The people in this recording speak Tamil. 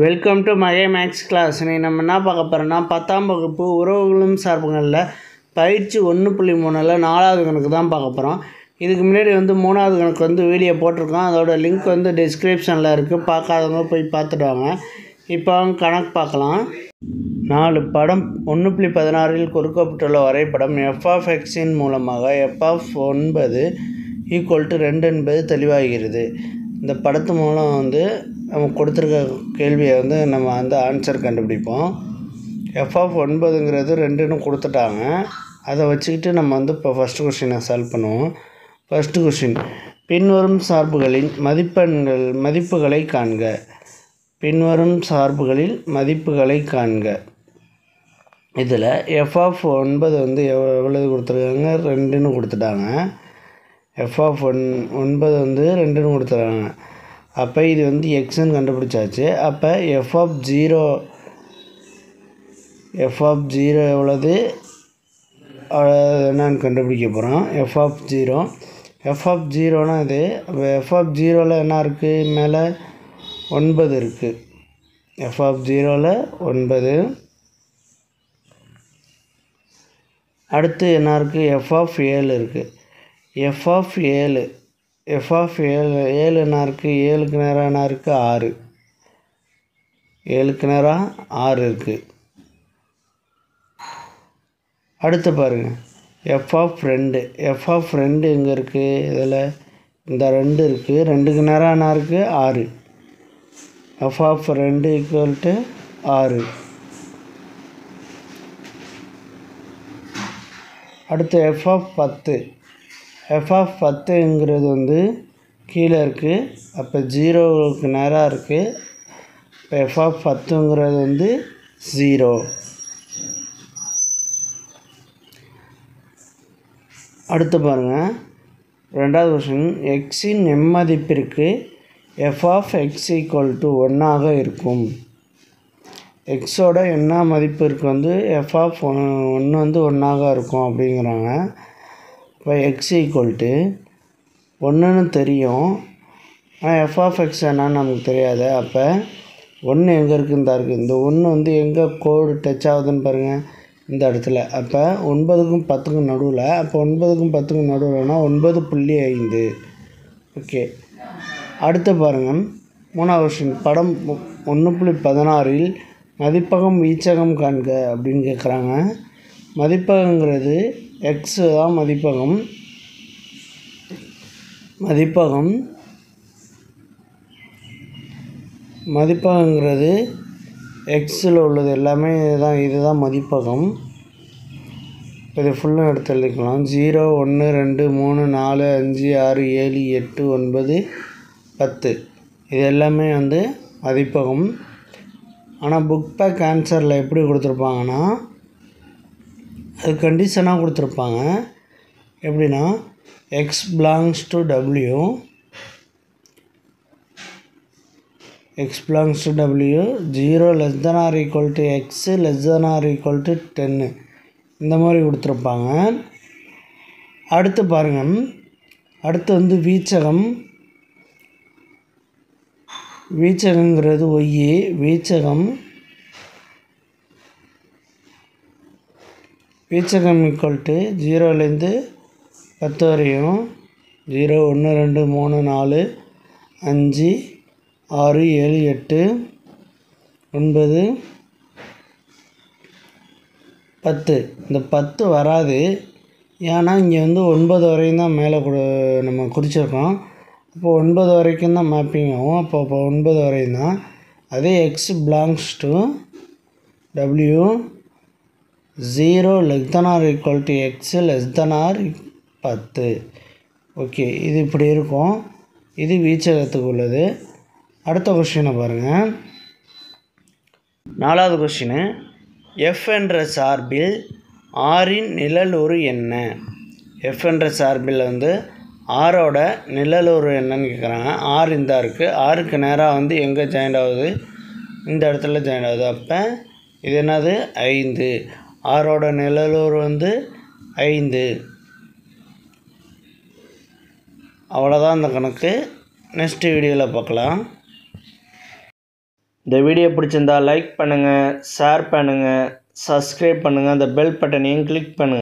வெல்கம் டு மகே மேக்ஸ் கிளாஸ். நம்ம என்ன பார்க்க போகிறோன்னா 10ஆம் வகுப்பு உறவுகளும் சார்புகளில் பயிற்சி 1.3 4வது கணக்கு தான் பார்க்க போகிறோம். இதுக்கு முன்னாடி 3வது கணக்கு வீடியோ போட்டிருக்கோம். அதோட லிங்க் டிஸ்கிரிப்ஷனில் இருக்குது. பார்க்காதவங்க போய் பார்த்துட்டு வாங்க. இப்போ கணக்கு பார்க்கலாம். 4 படம் 1.16 கொடுக்கப்பட்டுள்ள வரைபடம் f(x)இன் மூலமாக f(9) = 2 என்பது தெளிவாகிறது. இந்த படத்து மூலம் நம்ம கொடுத்துருக்க கேள்வியை நம்ம ஆன்சர் கண்டுபிடிப்போம். f(9)ங்கிறது 2ன்னு கொடுத்துட்டாங்க. அதை வச்சுக்கிட்டு நம்ம இப்போ ஃபஸ்ட்டு கொஸ்டினை சால்வ் பண்ணுவோம். ஃபஸ்ட்டு கொஸ்டின், பின்வரும் சார்புகளின் மதிப்புகளை காண்க. பின்வரும் சார்புகளில் மதிப்புகளை காண்க. இதில் f(9) எவ்வளவு கொடுத்துருக்காங்க? 2ன்னு கொடுத்துட்டாங்க. f(9) 2ன்னு கொடுத்துருக்காங்க. அப்போ இது எக்ஸ்ன்னு கண்டுபிடிச்சாச்சு. அப்போ f(0) எவ்வளவு என்னன்னு கண்டுபிடிக்க போகிறோம். f(0)னா இது. f(0)ல் என்ன இருக்குது? மேலே 9 இருக்குது. f(0)ல் 9. அடுத்து என்ன இருக்குது? f(7) இருக்குது. f(7) என்ன இருக்குது? 7க்கு நேராக என்ன இருக்குது? 6. 7க்கு நேராக 6 இருக்குது. அடுத்து பாருங்கள், f(2) எங்கே இருக்குது? இதில் இந்த 2 இருக்குது. 2க்கு நேராக என்ன இருக்குது? 6. f(2) = 6. அடுத்து f(10)ங்கிறது கீழே இருக்குது. அப்போ 0க்கு நேராக இருக்குது. இப்போ f(10)ங்கிறது 0. அடுத்து பாருங்கள், 2வது கொஸ்டின், எக்ஸின் எம்மதிப்பிற்கு f(x) = 1 இருக்கும். எக்ஸோட என்ன மதிப்பு இருக்குது? f(1) 1 இருக்கும் அப்படிங்கிறாங்க. இப்போ x = 1ன்னு தெரியும். ஆனால் f(x) என்னன்னு நமக்கு தெரியாது. அப்போ 1 எங்கே இருக்குன்னு தான் இருக்குது. இந்த 1 எங்கே கோடு டச் ஆகுதுன்னு பாருங்கள், இந்த இடத்துல. அப்போ 9க்கும் 10க்கும் நடுவில். அப்போ 9க்கும் 10க்கும் நடுவில்னா 9.5. ஓகே. அடுத்து பாருங்கள், 3வது கொஸ்டின், படம் 1.16 மதிப்பகம் வீச்சகம் காண்க அப்படின்னு கேட்குறாங்க. மதிப்பகங்கிறது எக்ஸ் தான் மதிப்பகம். மதிப்பகங்கிறது எக்ஸில் உள்ளது எல்லாமே இதுதான் மதிப்பகம். இது ஃபுல்லாக எடுத்து எழுதிக்கலாம். 0 1 2 3 4 5 6 7 8 9 10 இது எல்லாமே மதிப்பகம். ஆனால் புக் பேக் ஆன்சரில் எப்படி கொடுத்துருப்பாங்கன்னா, அது கண்டிஷனாக கொடுத்துருப்பாங்க. எப்படின்னா, x belongs to w, x belongs to w, 0 less than or equal to x less than or equal to 10 இந்த மாதிரி கொடுத்துருப்பாங்க. அடுத்து பாருங்கள், அடுத்து வீச்சகங்கிறது y. வீச்சகம் ஈக்குவல் டு 0லேருந்து 10 வரையும் 0 1 2 3 4 5 6 7 8 9 10. இந்த 10 வராது. ஏன்னா இங்கே 9 வரையும் தான் மேலே நம்ம குறிச்சிருக்கோம். அப்போது 9 வரைக்கும் தான் மேப்பிங் ஆகும். அப்போ 9 வரையும் தான். அதே x belongs to w, 0 less than or equal to x less than or 10. Okay, இது இப்படி இருக்கும். இது வீச்சகத்துக்கு உள்ளது. அடுத்த கொஸ்டினை பாருங்கள். 4வது கொஸ்டின், f என்ற சார்பில் ஆரின் நிழலுரு என்ன? f என்ற சார்பில் ஆரோட நிழலுரு என்னன்னு கேட்குறாங்க. ஆர் இந்த இருக்குது. ஆருக்கு நேராக எங்கே ஜாயிண்ட் ஆகுது? இந்த இடத்துல ஜாயிண்ட் ஆகுது. அப்போ இது என்னது? 5. ஆரோட நிழலுரு 5. அவ்வளோதான் இந்த கணக்கு. நெக்ஸ்ட் வீடியோவில் பார்க்கலாம். இந்த வீடியோ பிடிச்சிருந்தா லைக் பண்ணுங்கள், ஷேர் பண்ணுங்கள், சப்ஸ்கிரைப் பண்ணுங்கள், அந்த பெல் பட்டனையும் கிளிக் பண்ணுங்கள்.